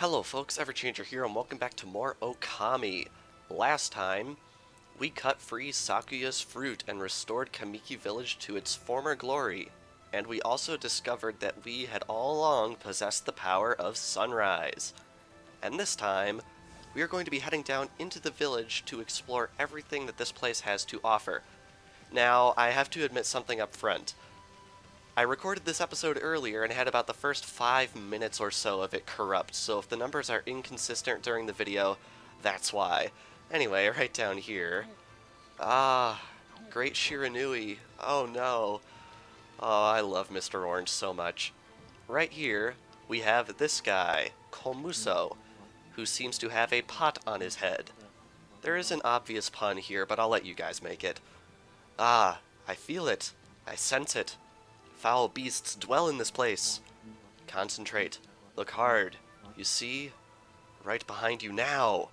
Hello folks, Everchanger here and welcome back to more Ōkami. Last time, we cut free Sakuya's fruit and restored Kamiki Village to its former glory. And we also discovered that we had all along possessed the power of sunrise. And this time, we are going to be heading down into the village to explore everything that this place has to offer. Now, I have to admit something up front. I recorded this episode earlier and had about the first 5 minutes or so of it corrupt, so if the numbers are inconsistent during the video, that's why. Anyway, right down here. Great Shiranui. Oh no. Oh, I love Mr. Orange so much. Right here, we have this guy, Komuso, who seems to have a pot on his head. There is an obvious pun here, but I'll let you guys make it. I feel it. I sense it. Foul beasts dwell in this place. Concentrate. Look hard. You see? Right behind you now.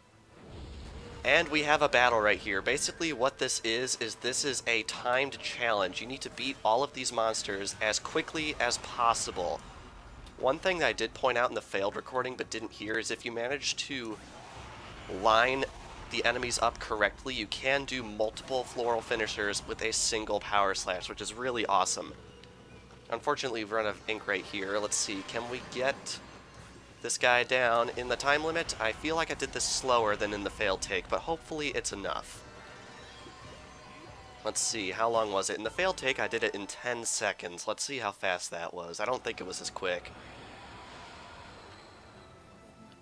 And we have a battle right here. Basically what this is this is a timed challenge. You need to beat all of these monsters as quickly as possible. One thing that I did point out in the failed recording but didn't hear is if you manage to line the enemies up correctly, you can do multiple floral finishers with a single power slash, which is really awesome. Unfortunately, we've run out of ink right here. Let's see, can we get this guy down in the time limit? I feel like I did this slower than in the failed take, but hopefully it's enough. Let's see, how long was it? In the failed take, I did it in 10 seconds. Let's see how fast that was. I don't think it was as quick.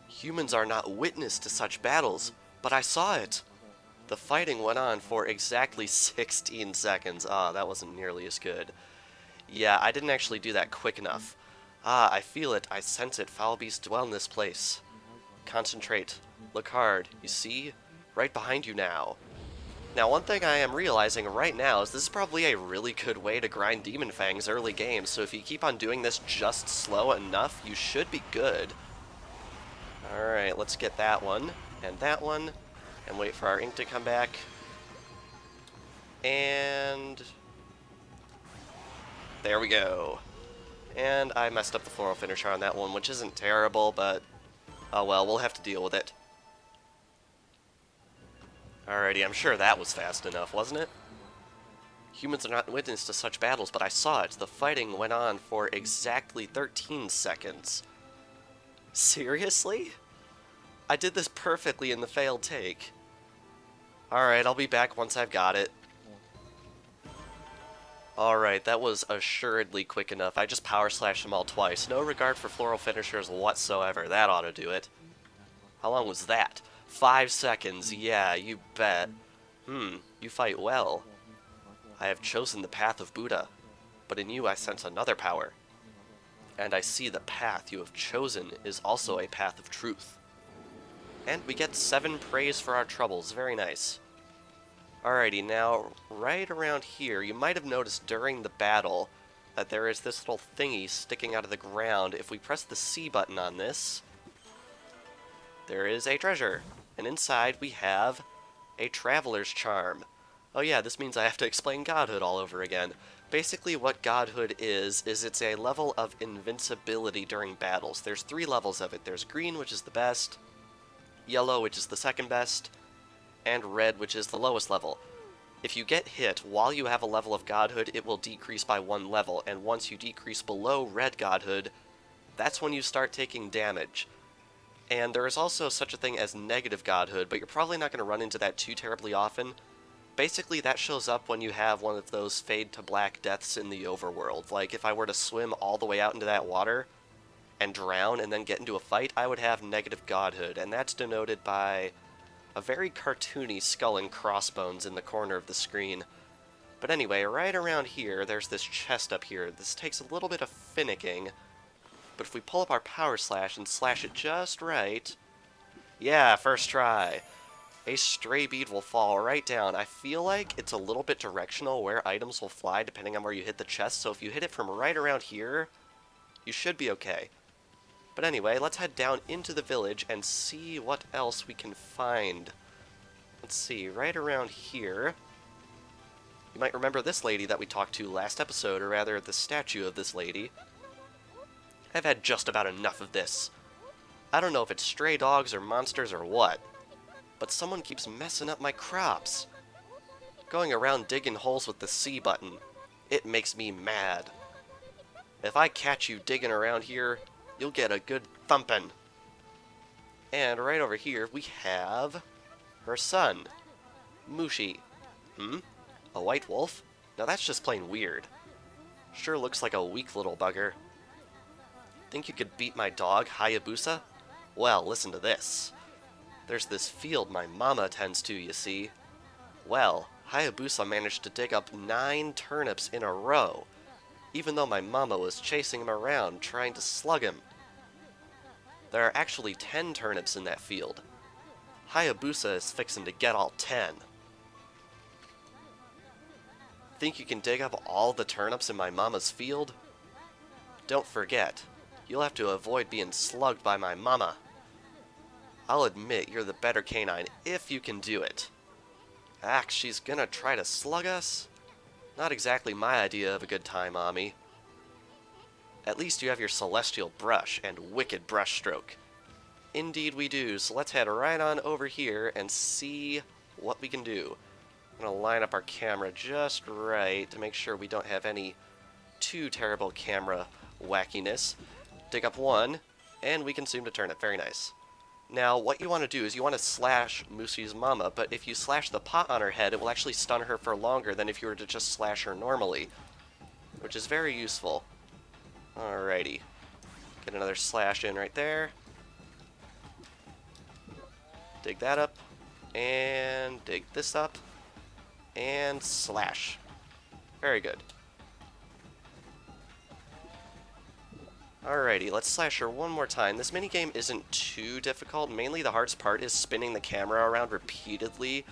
Humans are not witness to such battles, but I saw it. The fighting went on for exactly 16 seconds. That wasn't nearly as good. Yeah, I didn't actually do that quick enough. I feel it. I sense it. Foul beasts dwell in this place. Concentrate. Look hard. You see? Right behind you now. Now, one thing I am realizing right now is this is probably a really good way to grind Demon Fangs early game, so if you keep on doing this just slow enough, you should be good. Alright, let's get that one, and wait for our ink to come back. And there we go. And I messed up the floral finisher on that one, which isn't terrible, but oh well, we'll have to deal with it. Alrighty, I'm sure that was fast enough, wasn't it? Humans are not witness to such battles, but I saw it. The fighting went on for exactly 13 seconds. Seriously? I did this perfectly in the failed take. Alright, I'll be back once I've got it. Alright, that was assuredly quick enough. I just power slashed them all twice. No regard for floral finishers whatsoever. That ought to do it. How long was that? 5 seconds. Yeah, you bet. You fight well. I have chosen the path of Buddha, but in you I sense another power. And I see the path you have chosen is also a path of truth. And we get 7 praise for our troubles. Very nice. Alrighty, now, right around here, you might have noticed during the battle that there is this little thingy sticking out of the ground. If we press the C button on this, there is a treasure. And inside we have a Traveler's Charm. Oh yeah, this means I have to explain Godhood all over again. Basically what Godhood is it's a level of invincibility during battles. There's 3 levels of it. There's green, which is the best, yellow, which is the second best, and red, which is the lowest level. If you get hit while you have a level of Godhood, it will decrease by 1 level, and once you decrease below red Godhood, that's when you start taking damage. And there is also such a thing as negative Godhood, but you're probably not going to run into that too terribly often. Basically, that shows up when you have one of those fade to black deaths in the overworld. Like, if I were to swim all the way out into that water and drown and then get into a fight, I would have negative Godhood, and that's denoted by a very cartoony skull and crossbones in the corner of the screen. But anyway, right around here, there's this chest up here. This takes a little bit of finicking, but if we pull up our power slash and slash it just right, yeah, first try, a stray bead will fall right down. I feel like it's a little bit directional where items will fly depending on where you hit the chest, so if you hit it from right around here, you should be okay. But anyway, let's head down into the village and see what else we can find. Let's see, right around here, you might remember this lady that we talked to last episode, or rather the statue of this lady. I've had just about enough of this. I don't know if it's stray dogs or monsters or what, but someone keeps messing up my crops. Going around digging holes with the C button, it makes me mad. If I catch you digging around here, you'll get a good thumping. And right over here, we have her son, Mushi. A white wolf? Now that's just plain weird. Sure looks like a weak little bugger. Think you could beat my dog, Hayabusa? Well, listen to this. There's this field my mama tends to, you see. Well, Hayabusa managed to dig up 9 turnips in a row, even though my mama was chasing him around trying to slug him. There are actually 10 turnips in that field. Hayabusa is fixin' to get all 10. Think you can dig up all the turnips in my mama's field? Don't forget, you'll have to avoid being slugged by my mama. I'll admit you're the better canine if you can do it. Ax, she's gonna try to slug us? Not exactly my idea of a good time, Ami. At least you have your celestial brush and wicked brush stroke. Indeed we do, so let's head right on over here and see what we can do. I'm gonna line up our camera just right to make sure we don't have any too terrible camera wackiness. Dig up 1, and we consumed a turnip. Very nice. Now, what you want to do is you want to slash Mushi's mama, but if you slash the pot on her head, it will actually stun her for longer than if you were to just slash her normally, which is very useful. Alrighty. Get another slash in right there. Dig that up, and dig this up, and slash. Very good. Alrighty, let's slash her one more time. This minigame isn't too difficult. Mainly the hardest part is spinning the camera around repeatedly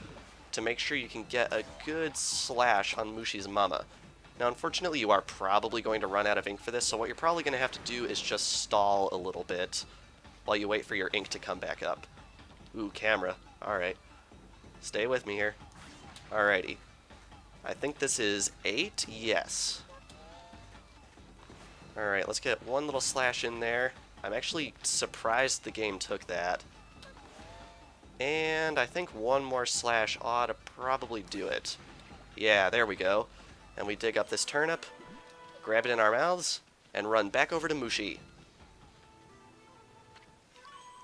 to make sure you can get a good slash on Mushi's mama. Now, unfortunately, you are probably going to run out of ink for this, so what you're probably going to have to do is just stall a little bit while you wait for your ink to come back up. Ooh, camera. Alright. Stay with me here. Alrighty. I think this is 8? Yes. Alright, let's get one little slash in there. I'm actually surprised the game took that. And I think one more slash ought to probably do it. Yeah, there we go. And we dig up this turnip, grab it in our mouths, and run back over to Mushi.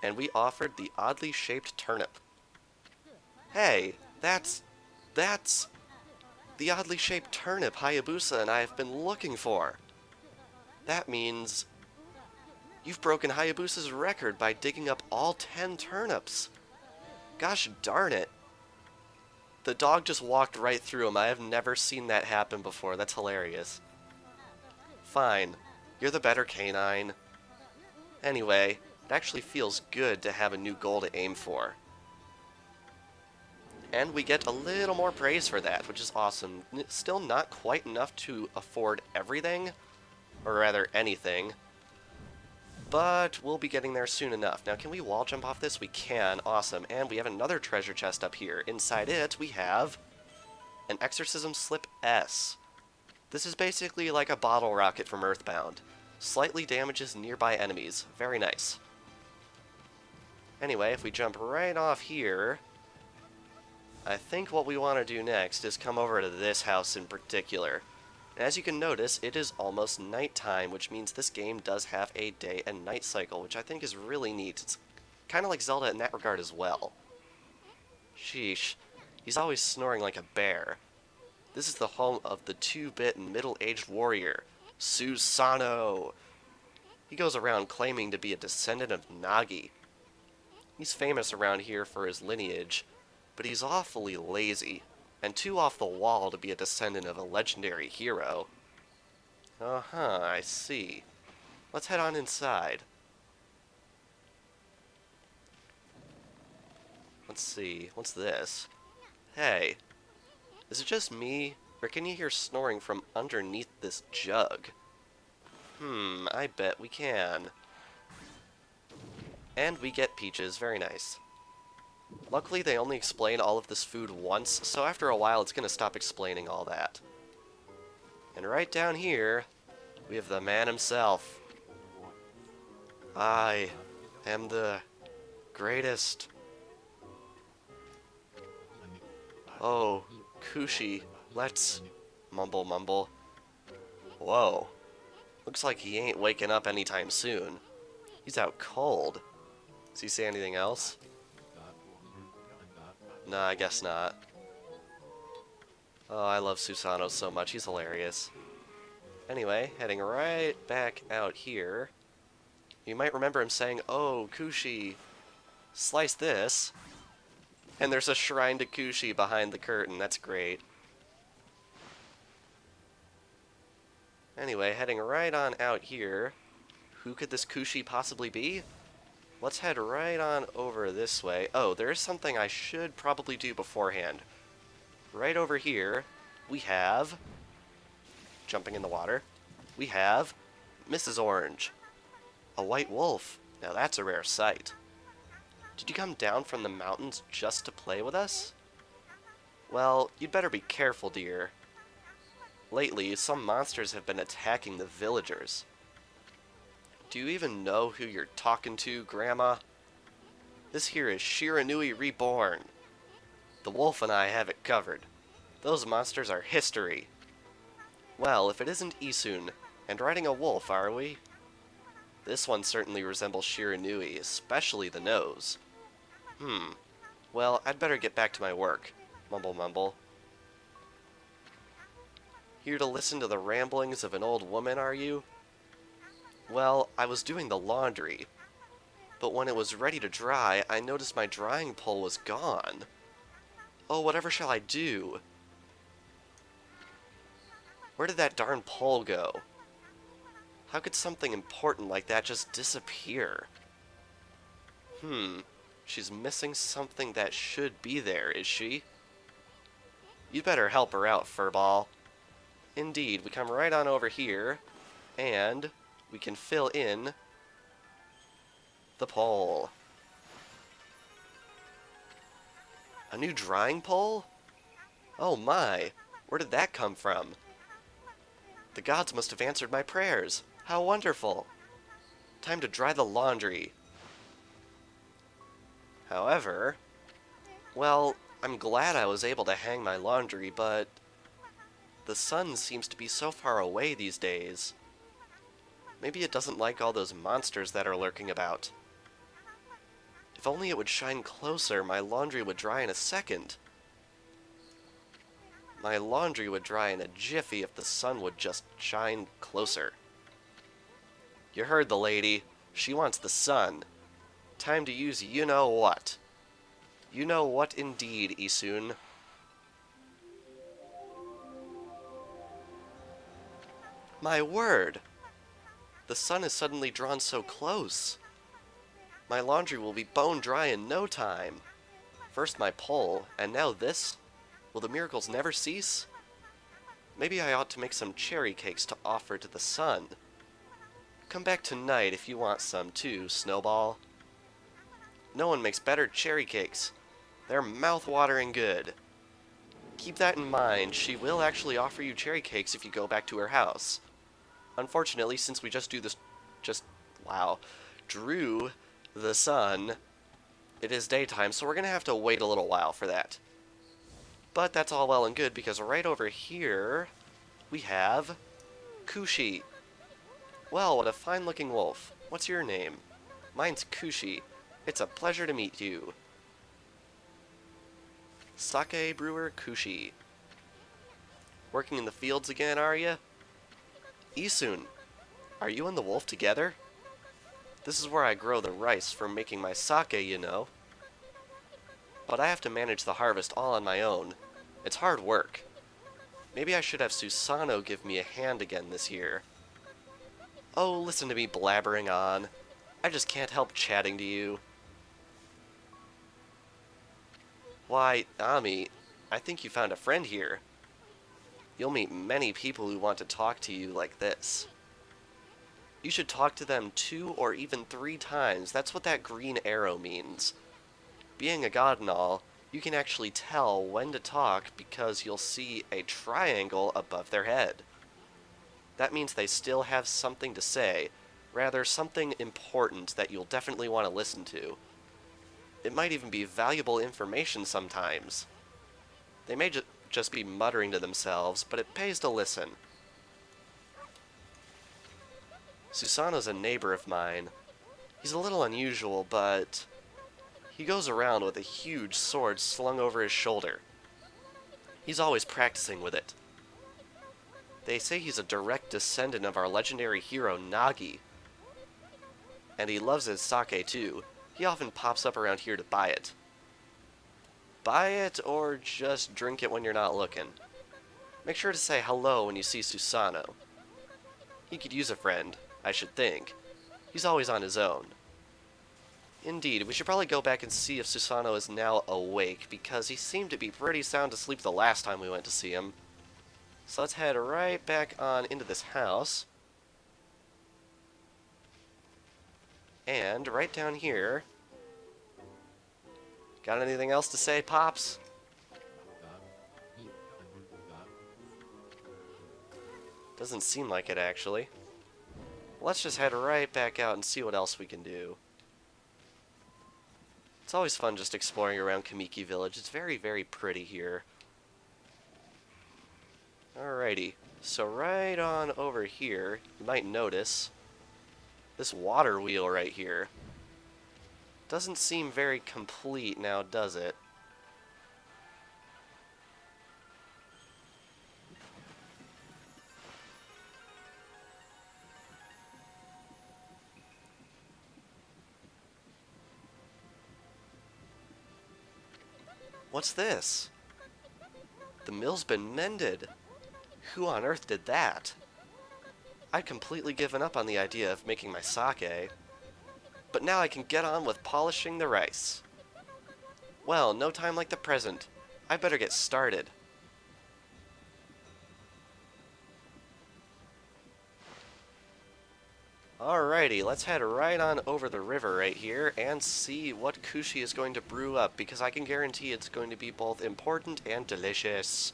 And we offered the oddly shaped turnip. Hey, that's the oddly shaped turnip Hayabusa and I have been looking for. That means you've broken Hayabusa's record by digging up all 10 turnips. Gosh darn it. The dog just walked right through him. I have never seen that happen before. That's hilarious. Fine. You're the better canine. Anyway, it actually feels good to have a new goal to aim for. And we get a little more praise for that, which is awesome. Still not quite enough to afford everything, or rather anything, but we'll be getting there soon enough. Now, can we wall jump off this? We can. Awesome. And we have another treasure chest up here. Inside it, we have an Exorcism Slip S. This is basically like a bottle rocket from Earthbound. Slightly damages nearby enemies. Very nice. Anyway, if we jump right off here, I think what we want to do next is come over to this house in particular. As you can notice, it is almost nighttime, which means this game does have a day and night cycle, which I think is really neat. It's kind of like Zelda in that regard as well. Sheesh, he's always snoring like a bear. This is the home of the 2-bit middle-aged warrior, Susano. He goes around claiming to be a descendant of Nagi. He's famous around here for his lineage, but he's awfully lazy, and too off the wall to be a descendant of a legendary hero. Uh-huh, I see. Let's head on inside. Let's see, what's this? Hey, is it just me, or can you hear snoring from underneath this jug? I bet we can. And we get peaches, very nice. Luckily, they only explain all of this food once, so after a while it's going to stop explaining all that. And right down here, we have the man himself. Aye, am the greatest. Oh, Kushi, let's... Mumble, mumble. Whoa. Looks like he ain't waking up anytime soon. He's out cold. Does he say anything else? Nah, I guess not. Oh, I love Susanoo so much. He's hilarious. Anyway, heading right back out here. You might remember him saying, "Oh, Kushi, slice this." And there's a shrine to Kushi behind the curtain. That's great. Anyway, heading right on out here. Who could this Kushi possibly be? Let's head right on over this way. Oh, there is something I should probably do beforehand. Right over here, we have... Jumping in the water. We have Mrs. Orange. A white wolf. Now that's a rare sight. Did you come down from the mountains just to play with us? Well, you'd better be careful, dear. Lately, some monsters have been attacking the villagers. Do you even know who you're talking to, Grandma? This here is Shiranui Reborn. The wolf and I have it covered. Those monsters are history. Well, if it isn't Isun, and riding a wolf, are we? This one certainly resembles Shiranui, especially the nose. Well, I'd better get back to my work. Mumble, mumble. Here to listen to the ramblings of an old woman, are you? Well, I was doing the laundry. But when it was ready to dry, I noticed my drying pole was gone. Oh, whatever shall I do? Where did that darn pole go? How could something important like that just disappear? She's missing something that should be there, is she? You'd better help her out, Furball. Indeed, we come right on over here, and we can fill in the pole. A new drying pole? Oh my, where did that come from? The gods must have answered my prayers. How wonderful. Time to dry the laundry. However, well, I'm glad I was able to hang my laundry, but the sun seems to be so far away these days. Maybe it doesn't like all those monsters that are lurking about. If only it would shine closer, my laundry would dry in a second. My laundry would dry in a jiffy if the sun would just shine closer. You heard the lady. She wants the sun. Time to use you-know-what. You-know-what indeed, Isun. My word! The sun is suddenly drawn so close. My laundry will be bone dry in no time. First my pole, and now this? Will the miracles never cease? Maybe I ought to make some cherry cakes to offer to the sun. Come back tonight if you want some too, Snowball. No one makes better cherry cakes. They're mouth-watering good. Keep that in mind. She will actually offer you cherry cakes if you go back to her house. Unfortunately, since we drew the sun, it is daytime, so we're going to have to wait a little while for that. But that's all well and good, because right over here, we have Kushi. Well, what a fine-looking wolf. What's your name? Mine's Kushi. It's a pleasure to meet you. Sake brewer Kushi. Working in the fields again, are ya? Isun, are you and the wolf together? This is where I grow the rice for making my sake, you know. But I have to manage the harvest all on my own. It's hard work. Maybe I should have Susanoo give me a hand again this year. Oh, listen to me blabbering on. I just can't help chatting to you. Why, Ami, I think you found a friend here. You'll meet many people who want to talk to you like this. You should talk to them 2 or even 3 times. That's what that green arrow means. Being a god and all, you can actually tell when to talk because you'll see a triangle above their head. That means they still have something to say, Rather, something important that you'll definitely want to listen to. It might even be valuable information sometimes. They may just be muttering to themselves, but it pays to listen. Susanoo's a neighbor of mine. He's a little unusual, but he goes around with a huge sword slung over his shoulder. He's always practicing with it. They say he's a direct descendant of our legendary hero Nagi. And he loves his sake too. He often pops up around here to buy it. Buy it or just drink it when you're not looking. Make sure to say hello when you see Susanoo. He could use a friend, I should think. He's always on his own. Indeed, we should probably go back and see if Susanoo is now awake, because he seemed to be pretty sound asleep the last time we went to see him. So let's head right back on into this house. And right down here... Got anything else to say, Pops? Doesn't seem like it, actually. Let's just head right back out and see what else we can do. It's always fun just exploring around Kamiki Village. It's very, very pretty here. Alrighty, so right on over here, you might notice this water wheel right here. Doesn't seem very complete now, does it? What's this? The mill's been mended. Who on earth did that? I'd completely given up on the idea of making my sake, but now I can get on with polishing the rice. Well, no time like the present. I better get started. Alrighty, let's head right on over the river right here and see what Kushi is going to brew up, because I can guarantee it's going to be both important and delicious.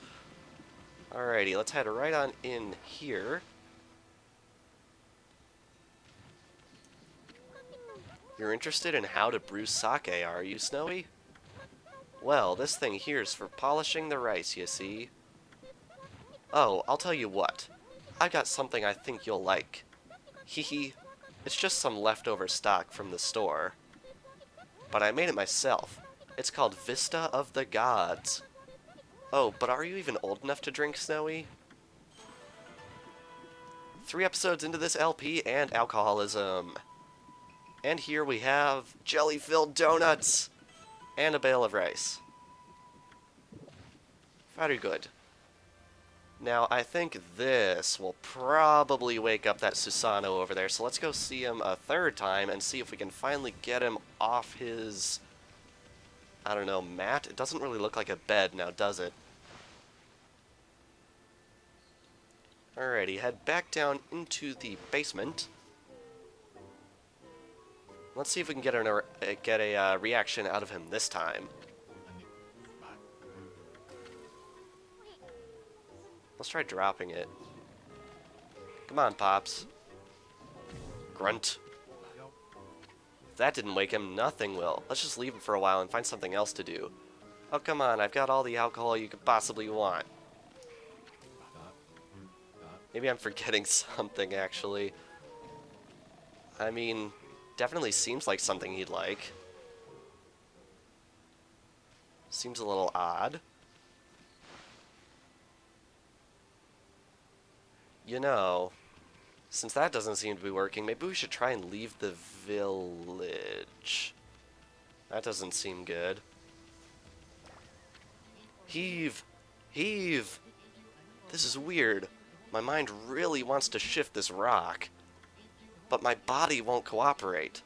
Alrighty, let's head right on in here. You're interested in how to brew sake, are you, Snowy? Well, this thing here's for polishing the rice, you see. Oh, I'll tell you what. I've got something I think you'll like. Hehe. It's just some leftover stock from the store. But I made it myself. It's called Vista of the Gods. Oh, but are you even old enough to drink, Snowy? 3 episodes into this LP and alcoholism. And here we have jelly-filled donuts and a bale of rice. Very good. Now, I think this will probably wake up that Susanoo over there, so let's go see him a third time and see if we can finally get him off his, I don't know, mat? It doesn't really look like a bed now, does it? Alrighty, head back down into the basement. Let's see if we can get a reaction out of him this time. Let's try dropping it. Come on, Pops. Grunt. If that didn't wake him, nothing will. Let's just leave him for a while and find something else to do. Oh, come on, I've got all the alcohol you could possibly want. Maybe I'm forgetting something, actually. I mean, definitely seems like something he'd like. Seems a little odd. You know, since that doesn't seem to be working, maybe we should try and leave the village. That doesn't seem good. Heave! Heave! This is weird. My mind really wants to shift this rock, but my body won't cooperate.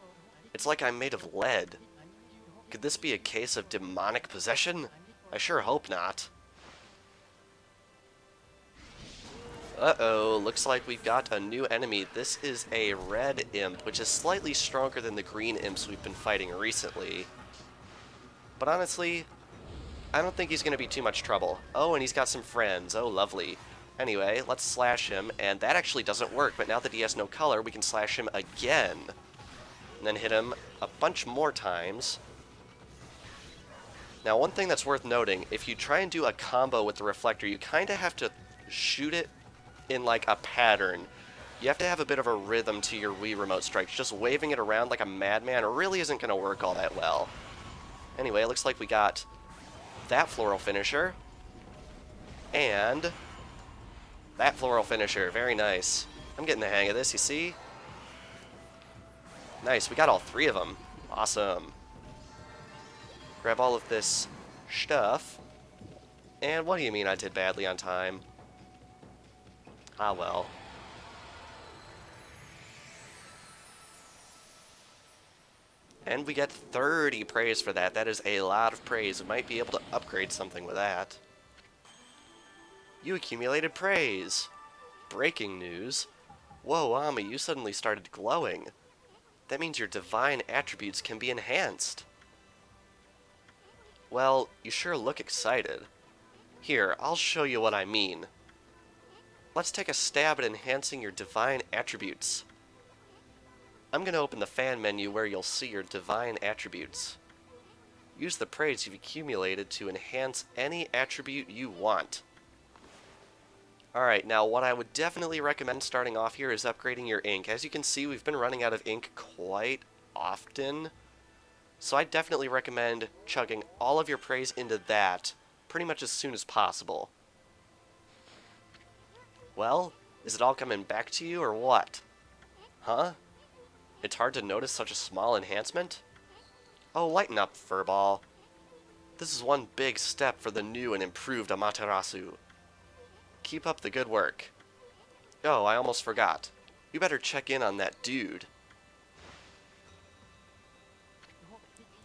It's like I'm made of lead. Could this be a case of demonic possession? I sure hope not. Uh-oh, looks like we've got a new enemy. This is a red imp, which is slightly stronger than the green imps we've been fighting recently. But honestly, I don't think he's going to be too much trouble. Oh, and he's got some friends. Oh, lovely. Anyway, let's slash him, and that actually doesn't work, but now that he has no color, we can slash him again. And then hit him a bunch more times. Now, one thing that's worth noting, if you try and do a combo with the reflector, you kind of have to shoot it in like a pattern. You have to have a bit of a rhythm to your Wii Remote strikes. Just waving it around like a madman really isn't going to work all that well. Anyway, it looks like we got that floral finisher. And that floral finisher. Very nice. I'm getting the hang of this, you see? Nice, we got all three of them. Awesome. Grab all of this stuff. And what do you mean I did badly on time? Ah, well. And we get 30 praise for that. That is a lot of praise. We might be able to upgrade something with that. You accumulated praise. Breaking news. Whoa, Ami, you suddenly started glowing. That means your divine attributes can be enhanced. Well, you sure look excited. Here, I'll show you what I mean. Let's take a stab at enhancing your divine attributes. I'm going to open the fan menu where you'll see your divine attributes. Use the praise you've accumulated to enhance any attribute you want. Alright, now what I would definitely recommend starting off here is upgrading your ink. As you can see, we've been running out of ink quite often. So I definitely recommend chugging all of your praise into that pretty much as soon as possible. Well, is it all coming back to you or what? Huh? It's hard to notice such a small enhancement? Oh, lighten up, Furball. This is one big step for the new and improved Amaterasu. Keep up the good work. Oh, I almost forgot. You better check in on that dude.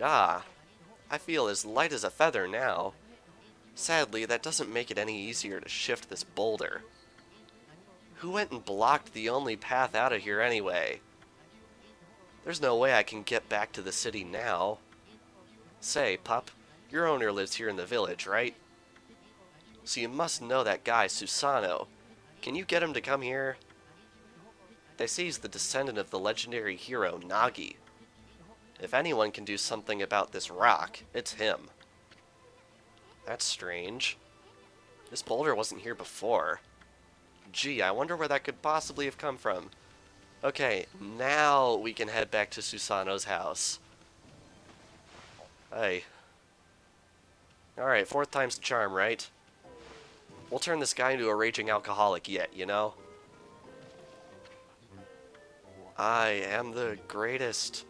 Ah, I feel as light as a feather now. Sadly, that doesn't make it any easier to shift this boulder. Who went and blocked the only path out of here anyway? There's no way I can get back to the city now. Say, pup, your owner lives here in the village, right? So you must know that guy, Susano. Can you get him to come here? They say he's the descendant of the legendary hero, Nagi. If anyone can do something about this rock, it's him. That's strange. This boulder wasn't here before. Gee, I wonder where that could possibly have come from. Okay, now we can head back to Susano's house. Hey. Alright, fourth time's the charm, right? We'll turn this guy into a raging alcoholic yet, you know? I am the greatest.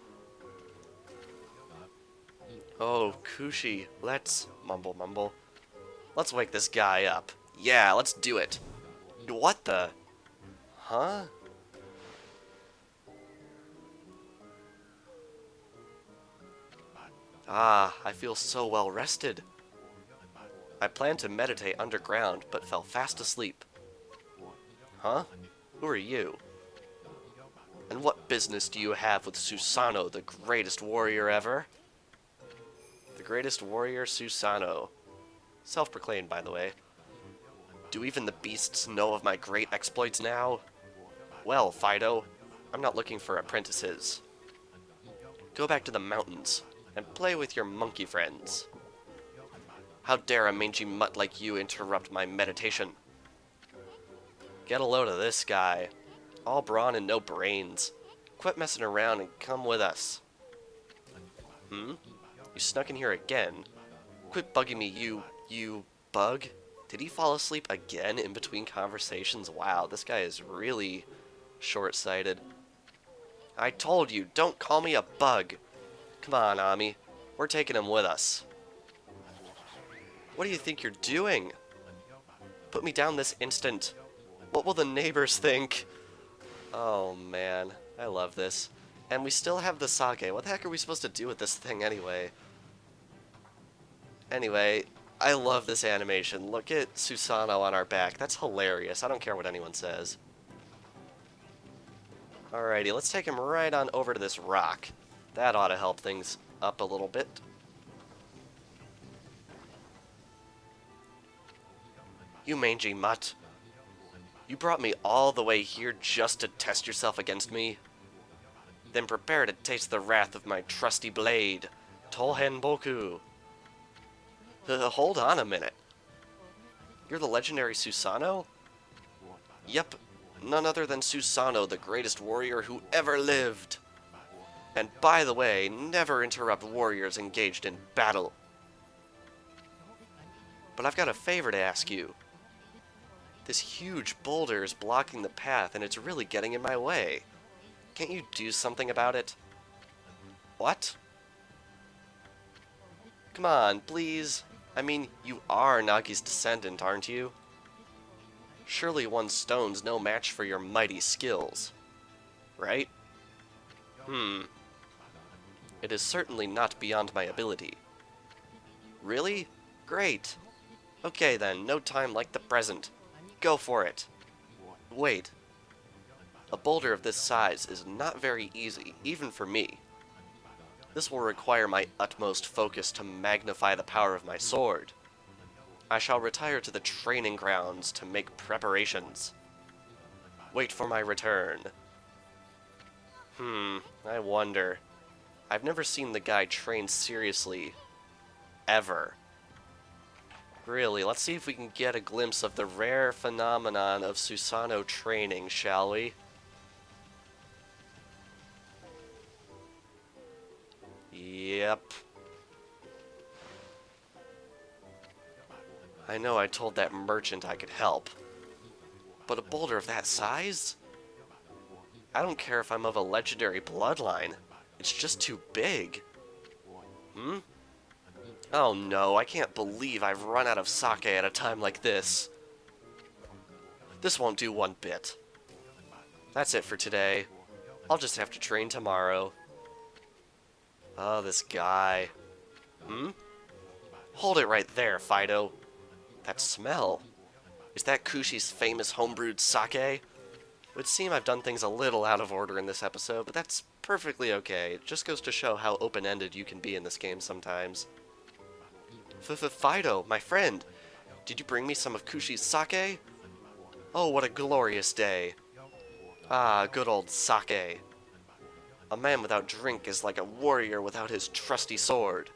Oh, Kushi, let's... Mumble, mumble. Let's wake this guy up. Yeah, let's do it. What the... Huh? Ah, I feel so well rested. I planned to meditate underground, but fell fast asleep. Huh? Who are you? And what business do you have with Susano, the greatest warrior ever? The greatest warrior, Susano. Self-proclaimed, by the way. Do even the beasts know of my great exploits now? Well, Fido, I'm not looking for apprentices. Go back to the mountains and play with your monkey friends. How dare a mangy mutt like you interrupt my meditation? Get a load of this guy. All brawn and no brains. Quit messing around and come with us. Hmm? You snuck in here again. Quit bugging me, you bug. Did he fall asleep again in between conversations? Wow, this guy is really short-sighted. I told you, don't call me a bug. Come on, Ami. We're taking him with us. What do you think you're doing? Put me down this instant. What will the neighbors think? Oh, man. I love this. And we still have the sake. What the heck are we supposed to do with this thing anyway? Anyway, I love this animation. Look at Susano on our back. That's hilarious. I don't care what anyone says. Alrighty, let's take him right on over to this rock. That ought to help things up a little bit. You mangy mutt. You brought me all the way here just to test yourself against me? Then prepare to taste the wrath of my trusty blade, Tohen Boku. Hold on a minute. You're the legendary Susanoo? Yep, none other than Susanoo, the greatest warrior who ever lived. And by the way, never interrupt warriors engaged in battle. But I've got a favor to ask you. This huge boulder is blocking the path and it's really getting in my way. Can't you do something about it? What? Come on, please. I mean, you are Nagi's descendant, aren't you? Surely one stone's no match for your mighty skills. Right? It is certainly not beyond my ability. Really? Great. Okay then, no time like the present. Go for it. Wait. A boulder of this size is not very easy, even for me. This will require my utmost focus to magnify the power of my sword. I shall retire to the training grounds to make preparations. Wait for my return. I wonder. I've never seen the guy train seriously. Ever. Really, let's see if we can get a glimpse of the rare phenomenon of Susanoo training, shall we? Yep. I know I told that merchant I could help. But a boulder of that size? I don't care if I'm of a legendary bloodline. It's just too big. Oh no, I can't believe I've run out of sake at a time like this. This won't do one bit. That's it for today. I'll just have to train tomorrow. Oh, this guy. Hold it right there, Fido. That smell. Is that Kushi's famous homebrewed sake? It would seem I've done things a little out of order in this episode, but that's perfectly okay. It just goes to show how open-ended you can be in this game sometimes. Fido, my friend, did you bring me some of Kushi's sake? Oh, what a glorious day. Ah, good old sake. A man without drink is like a warrior without his trusty sword.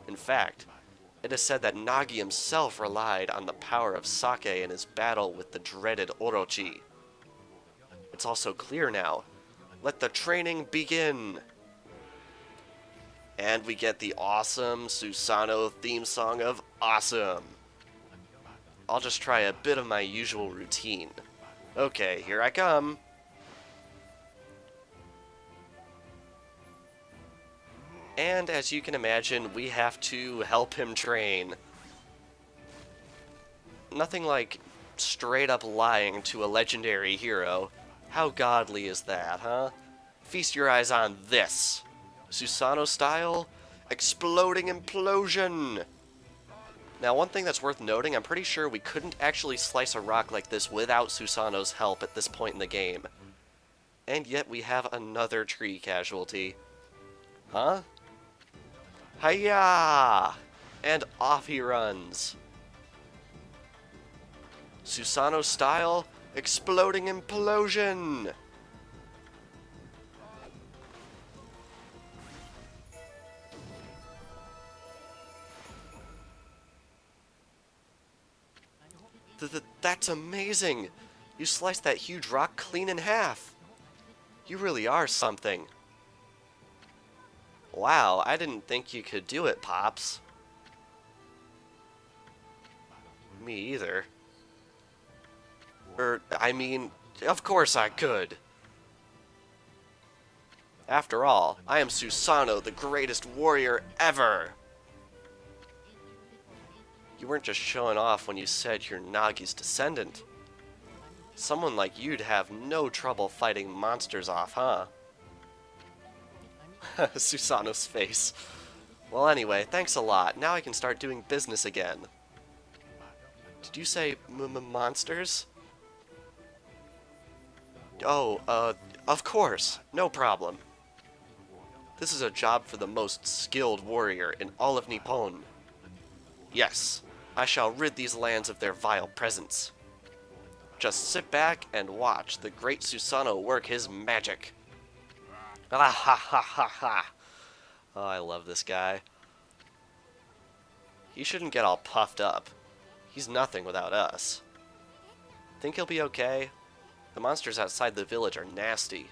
In fact, it is said that Nagi himself relied on the power of sake in his battle with the dreaded Orochi. It's also clear now. Let the training begin! And we get the awesome Susanoo theme song of awesome. I'll just try a bit of my usual routine. Okay, here I come. And as you can imagine, we have to help him train. Nothing like straight up lying to a legendary hero. How godly is that, huh? Feast your eyes on this. Susanoo style, exploding implosion. Now, one thing that's worth noting, I'm pretty sure we couldn't actually slice a rock like this without Susanoo's help at this point in the game. And yet we have another tree casualty. Huh? Hiya! And off he runs. Susanoo style, exploding implosion. That's amazing! You sliced that huge rock clean in half! You really are something. Wow, I didn't think you could do it, Pops. Me either. I mean, of course I could. After all, I am Susanoo, the greatest warrior ever! You weren't just showing off when you said you're Nagi's descendant. Someone like you'd have no trouble fighting monsters off, huh? Susanoo's face. Well, anyway, thanks a lot. Now I can start doing business again. Did you say monsters? Oh, of course. No problem. This is a job for the most skilled warrior in all of Nippon. Yes, I shall rid these lands of their vile presence. Just sit back and watch the great Susanoo work his magic. Ah ha ha ha ha. Oh, I love this guy. He shouldn't get all puffed up. He's nothing without us. Think he'll be okay? The monsters outside the village are nasty.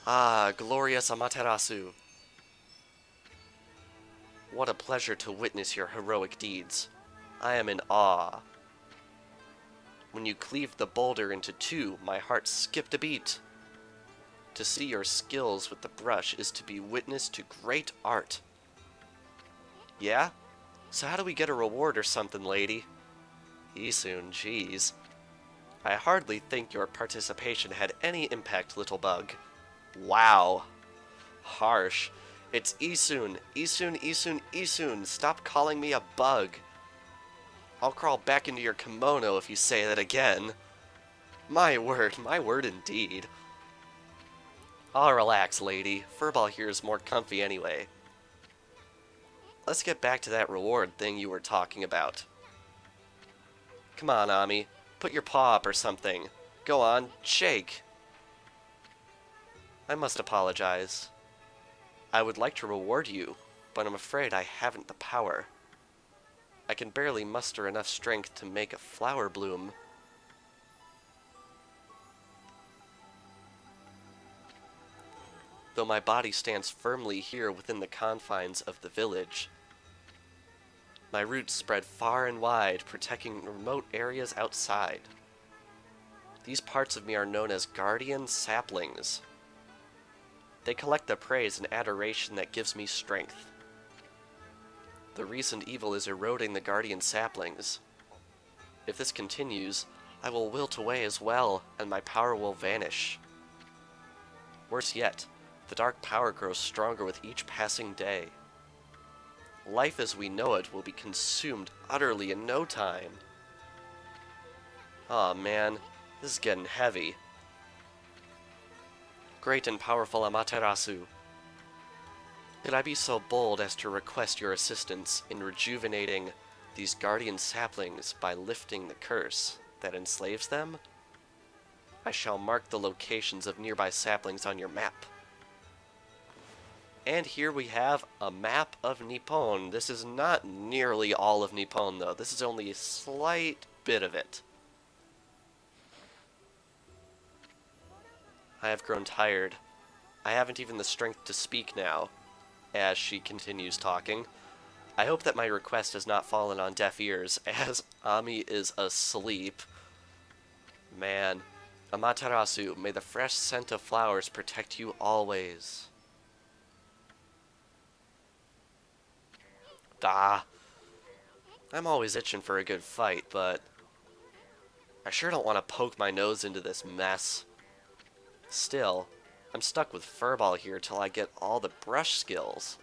Ah, glorious Amaterasu. What a pleasure to witness your heroic deeds. I am in awe. When you cleaved the boulder into two, my heart skipped a beat. To see your skills with the brush is to be witness to great art. Yeah? So how do we get a reward or something, lady? Isun, jeez. I hardly think your participation had any impact, little bug. Wow. Harsh. It's Isun. Isun, Isun, Isun. Stop calling me a bug. I'll crawl back into your kimono if you say that again. My word indeed. I'll relax, lady. Furball here is more comfy anyway. Let's get back to that reward thing you were talking about. Come on, Ami. Put your paw up or something. Go on, shake. I must apologize. I would like to reward you, but I'm afraid I haven't the power. I can barely muster enough strength to make a flower bloom. Though my body stands firmly here within the confines of the village. My roots spread far and wide, protecting remote areas outside. These parts of me are known as guardian saplings. They collect the praise and adoration that gives me strength. The recent evil is eroding the guardian saplings. If this continues, I will wilt away as well, and my power will vanish. Worse yet, the dark power grows stronger with each passing day. Life as we know it will be consumed utterly in no time. Aw, man, this is getting heavy. Great and powerful Amaterasu. Could I be so bold as to request your assistance in rejuvenating these guardian saplings by lifting the curse that enslaves them? I shall mark the locations of nearby saplings on your map. And here we have a map of Nippon. This is not nearly all of Nippon, though. This is only a slight bit of it. I have grown tired. I haven't even the strength to speak now, as she continues talking. I hope that my request has not fallen on deaf ears, as Ami is asleep. Man. Amaterasu, may the fresh scent of flowers protect you always. I'm always itching for a good fight, but I sure don't want to poke my nose into this mess. Still, I'm stuck with Furball here till I get all the brush skills.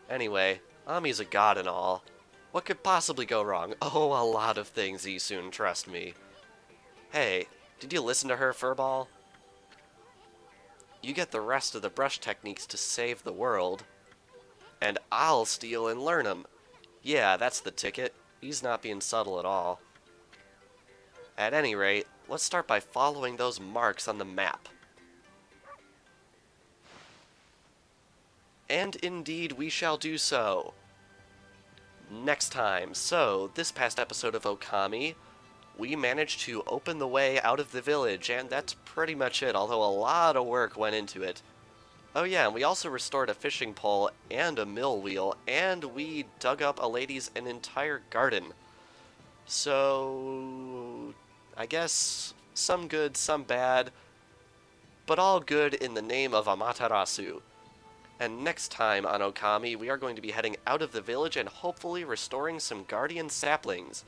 Anyway, Ami's a god and all. What could possibly go wrong? Oh, a lot of things, Isun, trust me. Hey, did you listen to her, Furball? You get the rest of the brush techniques to save the world, and I'll steal and learn them. Yeah, that's the ticket. He's not being subtle at all. At any rate, let's start by following those marks on the map. And indeed we shall do so. Next time. So, this past episode of Ōkami, we managed to open the way out of the village, and that's pretty much it, although a lot of work went into it. Oh yeah, and we also restored a fishing pole and a mill wheel, and we dug up a lady's an entire garden. So, I guess some good, some bad, but all good in the name of Amaterasu. And next time on Ōkami, we are going to be heading out of the village and hopefully restoring some guardian saplings.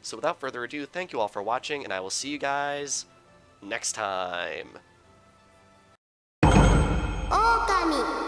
So without further ado, thank you all for watching, and I will see you guys next time. Ōkami